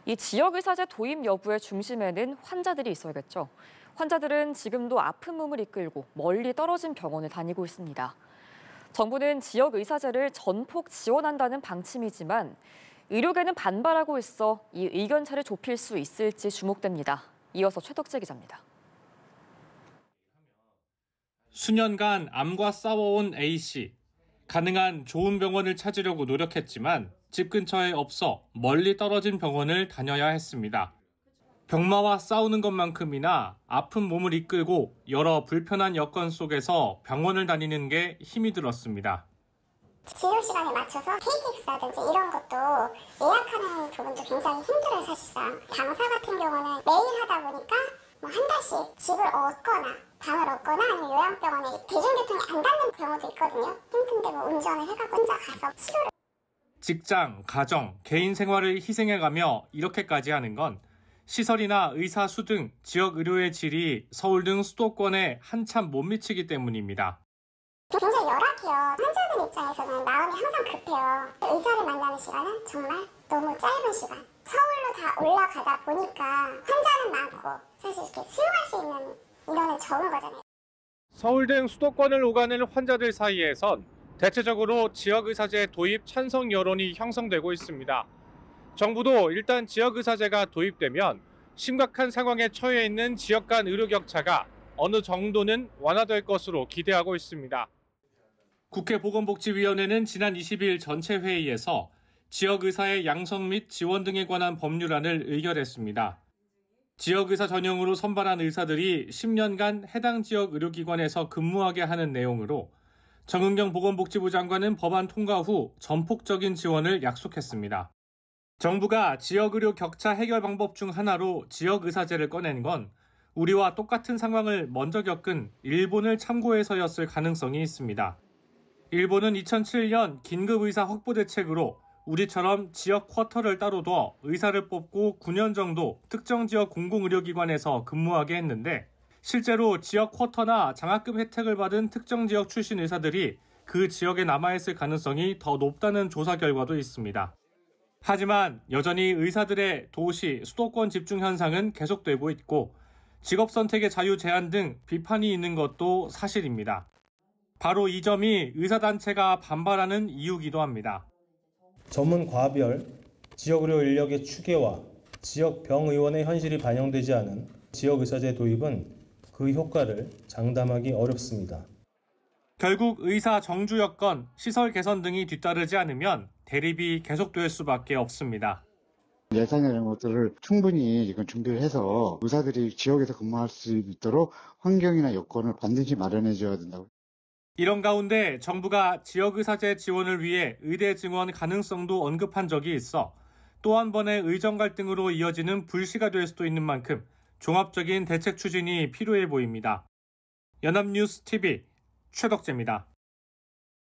이 지역의사제 도입 여부의 중심에는 환자들이 있어야겠죠. 환자들은 지금도 아픈 몸을 이끌고 멀리 떨어진 병원을 다니고 있습니다. 정부는 지역의사제를 전폭 지원한다는 방침이지만 의료계는 반발하고 있어 이 의견차를 좁힐 수 있을지 주목됩니다. 이어서 최덕재 기자입니다. 수년간 암과 싸워온 A씨. 가능한 좋은 병원을 찾으려고 노력했지만 집 근처에 없어 멀리 떨어진 병원을 다녀야 했습니다. 병마와 싸우는 것만큼이나 아픈 몸을 이끌고 여러 불편한 여건 속에서 병원을 다니는 게 힘이 들었습니다. 진료 시간에 맞춰서 KTX라든지 이런 것도 예약하는 부분도 굉장히 힘들어요, 사실상. 당사 같은 경우는 매일 하다 보니까 한 달씩 집을 얻거나 방을 얻거나 아니면 요양병원에 대중교통이 안 닿는 경우도 있거든요. 힘든데 운전을 해가지고 혼자 가서 치료를. 직장, 가정, 개인 생활을 희생해가며 이렇게까지 하는 건 시설이나 의사 수 등 지역 의료의 질이 서울 등 수도권에 한참 못 미치기 때문입니다. 굉장히 열악해요. 환자들 입장에서는 마음이 항상 급해요. 의사를 만나는 시간은 정말 너무 짧은 시간. 서울로 다 올라가다 보니까 환자는 많고 사실 이렇게 수용할 수 있는 인원은 적은 거잖아요. 서울 등 수도권을 오가는 환자들 사이에선 대체적으로 지역의사제 도입 찬성 여론이 형성되고 있습니다. 정부도 일단 지역의사제가 도입되면 심각한 상황에 처해 있는 지역 간 의료 격차가 어느 정도는 완화될 것으로 기대하고 있습니다. 국회 보건복지위원회는 지난 20일 전체 회의에서 지역의사의 양성 및 지원 등에 관한 법률안을 의결했습니다. 지역의사 전용으로 선발한 의사들이 10년간 해당 지역 의료기관에서 근무하게 하는 내용으로 정은경 보건복지부 장관은 법안 통과 후 전폭적인 지원을 약속했습니다. 정부가 지역의료 격차 해결 방법 중 하나로 지역의사제를 꺼낸 건 우리와 똑같은 상황을 먼저 겪은 일본을 참고해서였을 가능성이 있습니다. 일본은 2007년 긴급의사 확보 대책으로 우리처럼 지역 쿼터를 따로 둬 의사를 뽑고 9년 정도 특정 지역 공공의료기관에서 근무하게 했는데 실제로 지역 쿼터나 장학금 혜택을 받은 특정 지역 출신 의사들이 그 지역에 남아있을 가능성이 더 높다는 조사 결과도 있습니다. 하지만 여전히 의사들의 도시, 수도권 집중 현상은 계속되고 있고 직업 선택의 자유 제한 등 비판이 있는 것도 사실입니다. 바로 이 점이 의사단체가 반발하는 이유기도 합니다. 전문 과별, 지역의료 인력의 추계와 지역 병의원의 현실이 반영되지 않은 지역의사제 도입은 그 효과를 장담하기 어렵습니다. 결국 의사 정주 여건, 시설 개선 등이 뒤따르지 않으면 대립이 계속될 수밖에 없습니다. 예산이라는 것들을 충분히 이건 준비를 해서 의사들이 지역에서 근무할 수 있도록 환경이나 여건을 반드시 마련해 줘야 된다고. 이런 가운데 정부가 지역의사제 지원을 위해 의대 증원 가능성도 언급한 적이 있어 또 한 번의 의정 갈등으로 이어지는 불씨가 될 수도 있는 만큼 종합적인 대책 추진이 필요해 보입니다. 연합뉴스 TV 최덕재입니다.